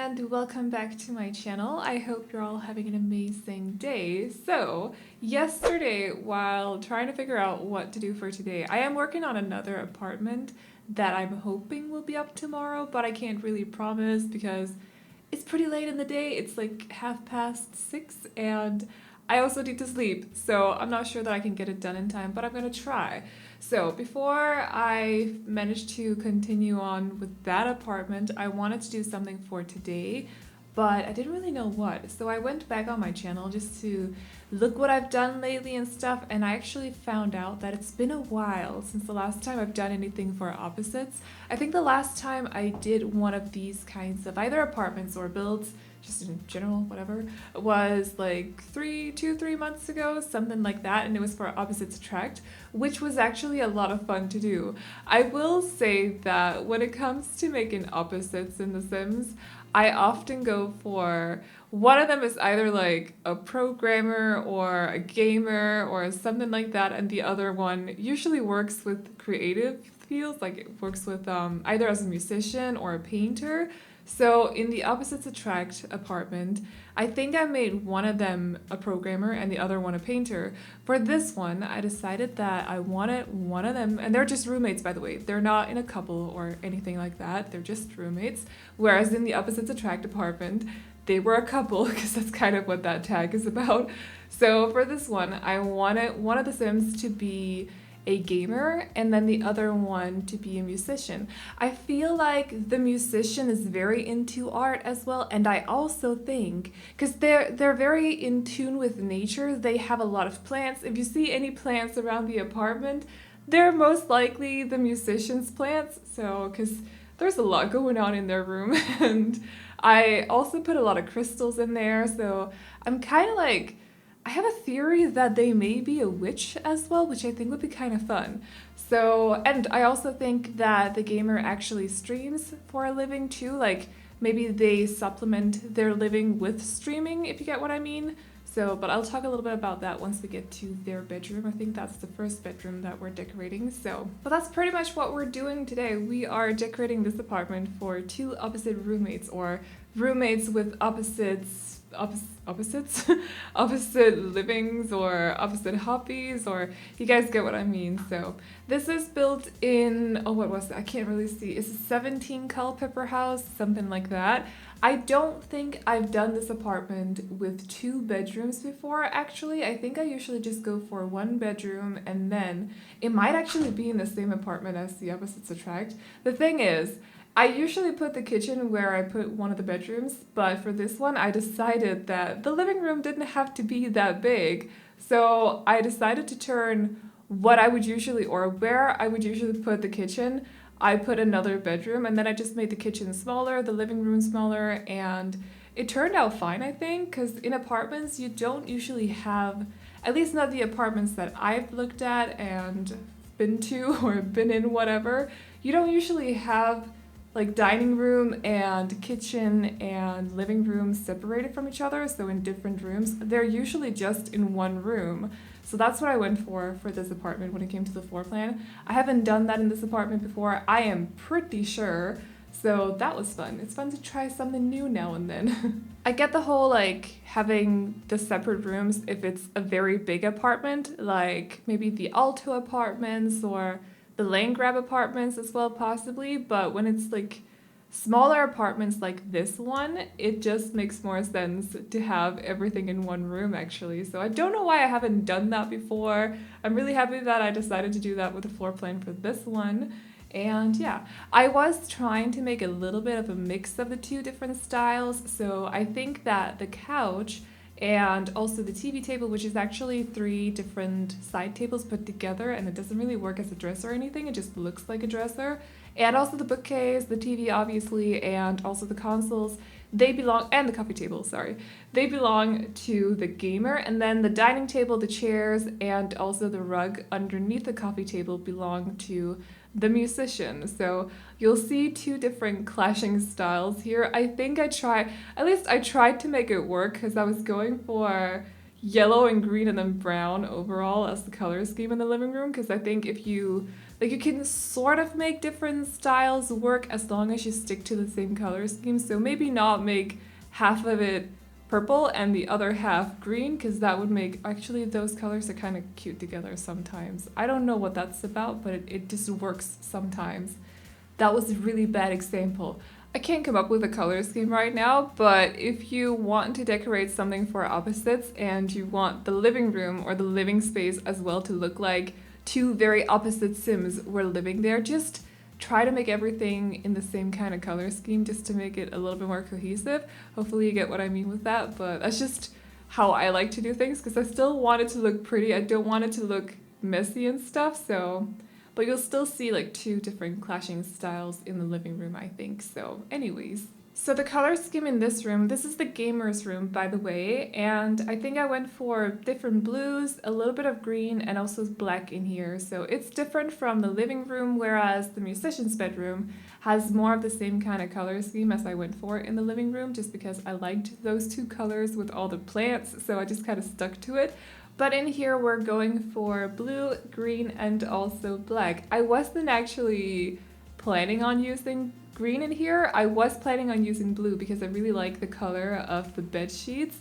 and welcome back to my channel. I hope you're all having an amazing day. So, yesterday, while trying to figure out what to do for today, I am working on another apartment that I'm hoping will be up tomorrow, but I can't really promise because it's pretty late in the day. It's like 6:30 and I also need to sleep, so I'm not sure that I can get it done in time, but I'm gonna try. So before I manage to continue on with that apartment, I wanted to do something for today, but I didn't really know what. So I went back on my channel just to look what I've done lately and stuff, and I actually found out that it's been a while since the last time I've done anything for opposites. I think the last time I did one of these kinds of either apartments or builds, just in general, whatever, was like 3 months ago, something like that, and it was for opposites attract, which was actually a lot of fun to do. I will say that when it comes to making opposites in The Sims, I often go for one of them is either like a programmer or a gamer or something like that, and the other one usually works with creative fields, like it works with either as a musician or a painter. So in the opposites attract apartment, I think I made one of them a programmer and the other one a painter. For this one, I decided that I wanted one of them, and they're just roommates, by the way. They're not in a couple or anything like that. They're just roommates. Whereas in the opposites attract apartment, they were a couple because that's kind of what that tag is about. So for this one, I wanted one of the Sims to be a gamer and then the other one to be a musician. I feel like the musician is very into art as well, and I also think because they're very in tune with nature, they have a lot of plants. If you see any plants around the apartment, they're most likely the musician's plants. So because there's a lot going on in their room and I also put a lot of crystals in there, so I'm kind of like I have a theory that they may be a witch as well, which I think would be kind of fun. So, and I also think that the gamer actually streams for a living too. Like maybe they supplement their living with streaming, if you get what I mean. So, but I'll talk a little bit about that once we get to their bedroom. I think that's the first bedroom that we're decorating. So, but that's pretty much what we're doing today. We are decorating this apartment for two opposite roommates, or roommates with opposites, opposite livings or opposite hobbies, or you guys get what I mean. So this is built in, oh, what was it? I can't really see. It's a 17 Culpepper House, something like that. I don't think I've done this apartment with 2 bedrooms before, actually. I think I usually just go for 1 bedroom, and then it might actually be in the same apartment as the opposites attract. The thing is, I usually put the kitchen where I put one of the bedrooms, but for this one, I decided that the living room didn't have to be that big. So I decided to turn what I would usually, or where I would usually put the kitchen, I put another bedroom, and then I just made the kitchen smaller, the living room smaller, and it turned out fine, I think, because in apartments, you don't usually have, at least not the apartments that I've looked at and been to or been in, whatever, you don't usually have like dining room and kitchen and living room separated from each other, so in different rooms. They're usually just in one room. So that's what I went for this apartment when it came to the floor plan. I haven't done that in this apartment before, I am pretty sure. So that was fun. It's fun to try something new now and then. I get the whole like having the separate rooms if it's a very big apartment, like maybe the Alto apartments or the land grab apartments as well, possibly, but when it's like smaller apartments like this one, it just makes more sense to have everything in one room, actually. So I don't know why I haven't done that before. I'm really happy that I decided to do that with the floor plan for this one. And yeah, I was trying to make a little bit of a mix of the 2 different styles, so I think that the couch and also the TV table, which is actually 3 different side tables put together, and it doesn't really work as a dresser or anything, it just looks like a dresser. And also the bookcase, the TV obviously, and also the consoles, they belong, and the coffee table, sorry, they belong to the gamer, and then the dining table, the chairs, and also the rug underneath the coffee table belong to the musician. So you'll see 2 different clashing styles here. I think I tried to make it work because I was going for yellow and green and then brown overall as the color scheme in the living room, because I think if you like, you can sort of make different styles work as long as you stick to the same color scheme. So maybe not make half of it purple and the other half green, because that would make, actually those colors are kind of cute together sometimes. I don't know what that's about, but it just works sometimes. That was a really bad example. I can't come up with a color scheme right now, but if you want to decorate something for opposites and you want the living room or the living space as well to look like two very opposite Sims were living there, just try to make everything in the same kind of color scheme just to make it a little bit more cohesive. Hopefully you get what I mean with that, but that's just how I like to do things, because I still want it to look pretty. I don't want it to look messy and stuff, so... But you'll still see like two different clashing styles in the living room, I think. So anyways. So the color scheme in this room, this is the gamer's room, by the way. And I think I went for different blues, a little bit of green, and also black in here. So it's different from the living room, whereas the musician's bedroom has more of the same kind of color scheme as I went for in the living room, just because I liked those two colors with all the plants. So I just kind of stuck to it. But in here we're going for blue, green, and also black. I wasn't actually planning on using green in here. I was planning on using blue because I really like the color of the bed sheets.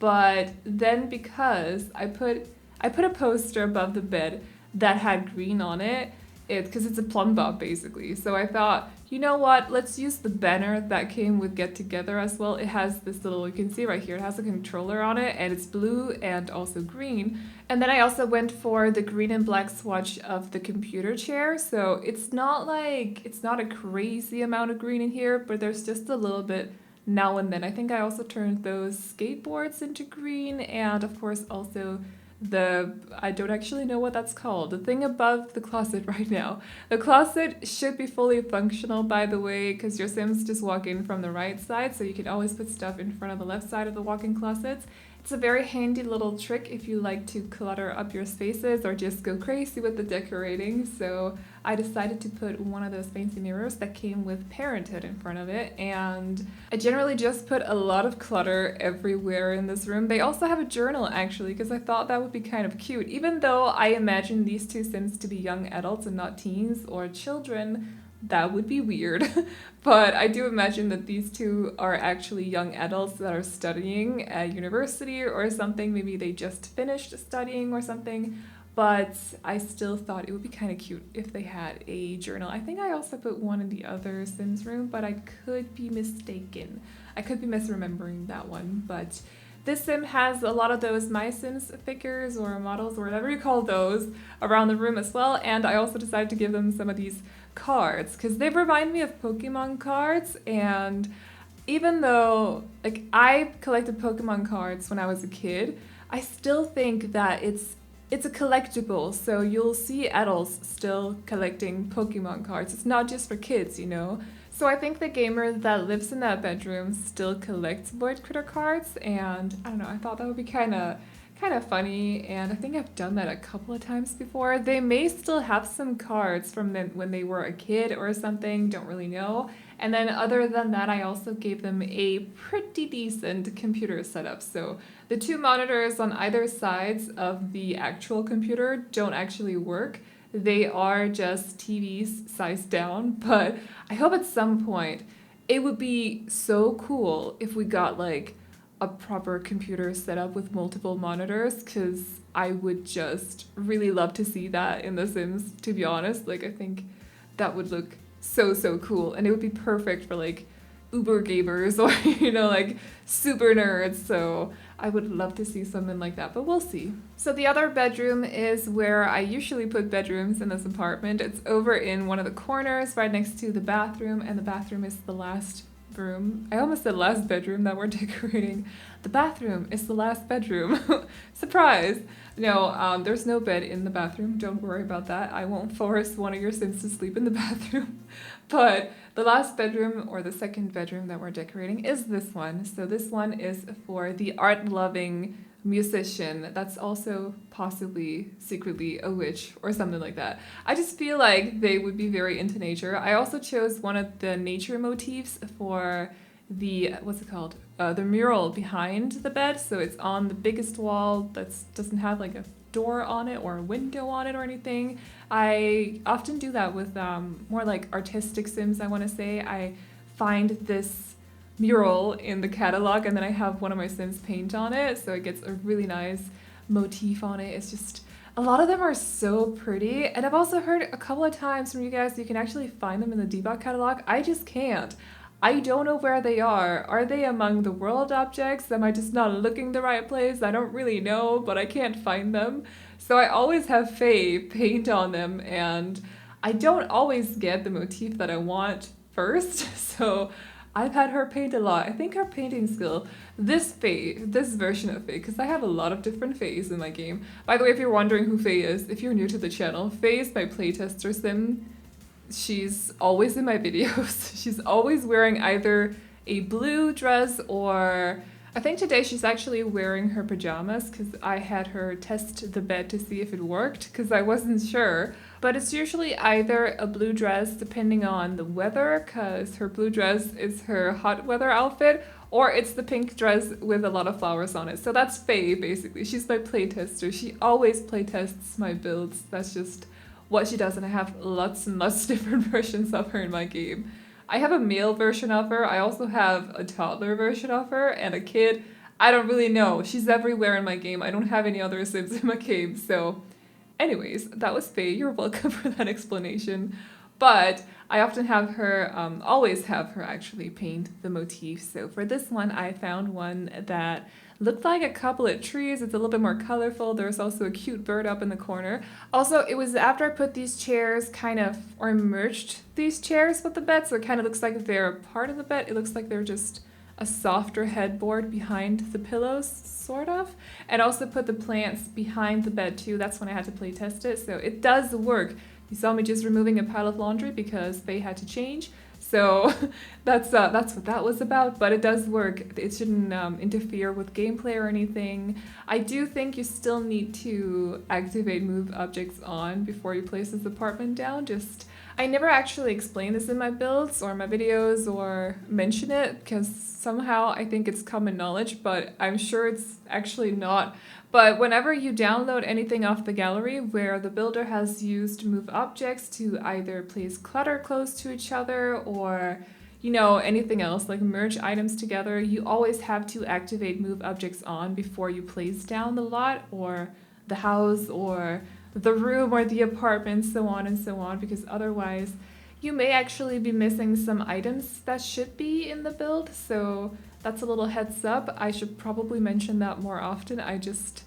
But then because I put a poster above the bed that had green on it, because it's a plumb bob basically. So I thought, you know what, let's use the banner that came with Get Together as well. It has this little, you can see right here, it has a controller on it, and it's blue and also green. And then I also went for the green and black swatch of the computer chair. So it's not a crazy amount of green in here, but there's just a little bit now and then. I think I also turned those skateboards into green, and of course also I don't actually know what that's called, the thing above the closet right now. The closet should be fully functional, by the way, because your Sims just walk in from the right side, so you can always put stuff in front of the left side of the walk-in closets. It's a very handy little trick if you like to clutter up your spaces or just go crazy with the decorating. So I decided to put one of those fancy mirrors that came with Parenthood in front of it, and I generally just put a lot of clutter everywhere in this room. They also have a journal actually, because I thought that would be kind of cute, even though I imagine these two Sims to be young adults and not teens or children. That would be weird. But I do imagine that these two are actually young adults that are studying at university or something. Maybe they just finished studying or something. But I still thought it would be kind of cute if they had a journal. I think I also put one in the other Sims room, but I could be mistaken. I could be misremembering that one. But this Sim has a lot of those My Sims figures or models or whatever you call those around the room as well. And I also decided to give them some of these cards because they remind me of Pokemon cards. And even though like I collected Pokemon cards when I was a kid, I still think that it's a collectible, so you'll see adults still collecting Pokemon cards. It's not just for kids, you know? So I think the gamer that lives in that bedroom still collects Void Critter cards, and I don't know, I thought that would be kind of funny, and I think I've done that a couple of times before. They may still have some cards from when they were a kid or something, don't really know. And then other than that, I also gave them a pretty decent computer setup. So the two monitors on either sides of the actual computer don't actually work. They are just TVs sized down, but I hope at some point it would be so cool if we got like a proper computer setup with multiple monitors, because I would just really love to see that in The Sims, to be honest. Like, I think that would look so cool, and it would be perfect for like uber gamers or you know, like super nerds. So I would love to see something like that, but we'll see. So the other bedroom is where I usually put bedrooms in this apartment. It's over in one of the corners right next to the bathroom, and the bathroom is the last room. I almost said last bedroom that we're decorating. The bathroom is the last bedroom. Surprise! No, there's no bed in the bathroom. Don't worry about that. I won't force one of your Sims to sleep in the bathroom. But the last bedroom, or the second bedroom that we're decorating, is this one. So this one is for the art-loving musician that's also possibly secretly a witch or something like that. I just feel like they would be very into nature. I also chose one of the nature motifs for the, what's it called? the mural behind the bed, so it's on the biggest wall that doesn't have like a door on it or a window on it or anything. I often do that with more like artistic Sims, I want to say. I find this mural in the catalog and then I have one of my Sims paint on it, so it gets a really nice motif on it. It's just, a lot of them are so pretty, and I've also heard a couple of times from you guys you can actually find them in the debug catalog. I just can't. I don't know where they are. Are they among the world objects? Am I just not looking the right place? I don't really know, but I can't find them. So I always have Faye paint on them, and I don't always get the motif that I want first. So I've had her paint a lot. I think her painting skill, this Faye, this version of Faye, because I have a lot of different Fays in my game. By the way, if you're wondering who Faye is, if you're new to the channel, Faye is my playtester Sim. She's always in my videos. She's always wearing either a blue dress or I think today she's actually wearing her pajamas because I had her test the bed to see if it worked because I wasn't sure. But it's usually either a blue dress depending on the weather because her blue dress is her hot weather outfit, or it's the pink dress with a lot of flowers on it. So that's Faye basically. She's my playtester. She always playtests my builds. That's just what she does, and I have lots and lots of different versions of her in my game. I have a male version of her, I also have a toddler version of her, and a kid. I don't really know. She's everywhere in my game. I don't have any other Sims in my game, so anyways, that was Faye. You're welcome for that explanation. But I often have her, always have her actually paint the motif. So for this one, I found one that looked like a couple of trees. It's a little bit more colorful. There's also a cute bird up in the corner. Also, it was after I put these chairs or merged these chairs with the bed, so it kind of looks like they're part of the bed. It looks like they're just a softer headboard behind the pillows, sort of. And also put the plants behind the bed too. That's when I had to play test it, so it does work. You saw me just removing a pile of laundry because they had to change. So that's what that was about, but it does work. It shouldn't interfere with gameplay or anything. I do think you still need to activate move objects on before you place this apartment down. I never actually explain this in my builds or my videos or mention it because somehow I think it's common knowledge, but I'm sure it's actually not. But whenever you download anything off the gallery where the builder has used move objects to either place clutter close to each other or, you know, anything else like merge items together, you always have to activate move objects on before you place down the lot or the house or the room or the apartment, so on, because otherwise you may actually be missing some items that should be in the build. So that's a little heads up. I should probably mention that more often. I just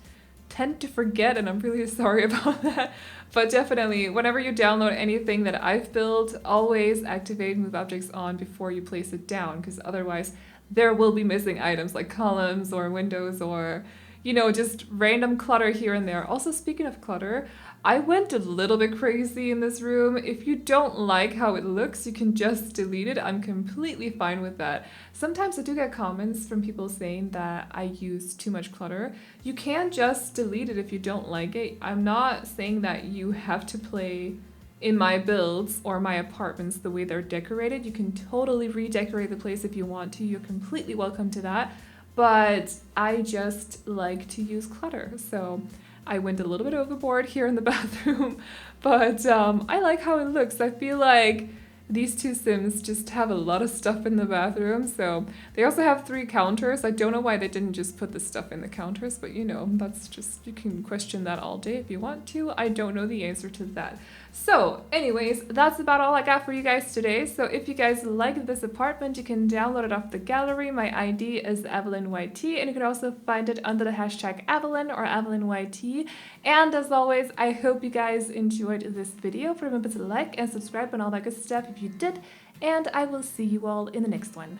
tend to forget, and I'm really sorry about that. But definitely, whenever you download anything that I've built, always activate move objects on before you place it down, because otherwise there will be missing items like columns or windows or, you know, just random clutter here and there. Also, speaking of clutter, I went a little bit crazy in this room. If you don't like how it looks, you can just delete it. I'm completely fine with that. Sometimes I do get comments from people saying that I use too much clutter. You can just delete it if you don't like it. I'm not saying that you have to play in my builds or my apartments the way they're decorated. You can totally redecorate the place if you want to. You're completely welcome to that. But I just like to use clutter. So I went a little bit overboard here in the bathroom, but I like how it looks. I feel like these two Sims just have a lot of stuff in the bathroom. So they also have 3 counters. I don't know why they didn't just put the stuff in the counters, but you know, that's just, you can question that all day if you want to. I don't know the answer to that. So anyways, that's about all I got for you guys today. So if you guys like this apartment, you can download it off the gallery. My ID is AvelineYT, and you can also find it under the hashtag Aveline or AvelineYT. And as always, I hope you guys enjoyed this video. Remember to like and subscribe and all that good stuff if you did, and I will see you all in the next one.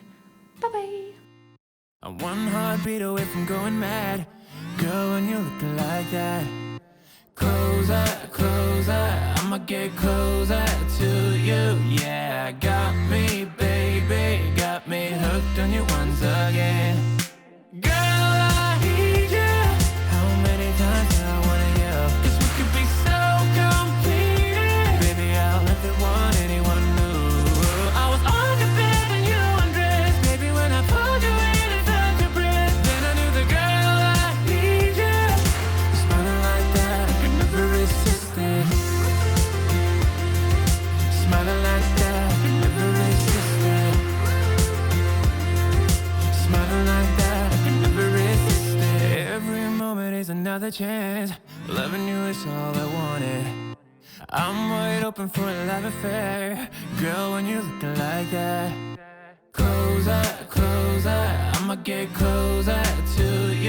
Bye bye. I'm one heartbeat away from going mad. Girl, when you look like that, closer, closer, I'ma get closer to you. Yeah, got me, baby, got me hooked on you once again. Girl, I need you. How many times do I wanna yell? 'Cause we could be so completed. Baby, I'll never want anyone new. I was on your bed and you undressed. Baby, when I pulled you in, it felt another chance. Loving you is all I wanted. I'm wide open for a love affair. Girl, when you're looking like that, closer, closer, I'ma get closer to you.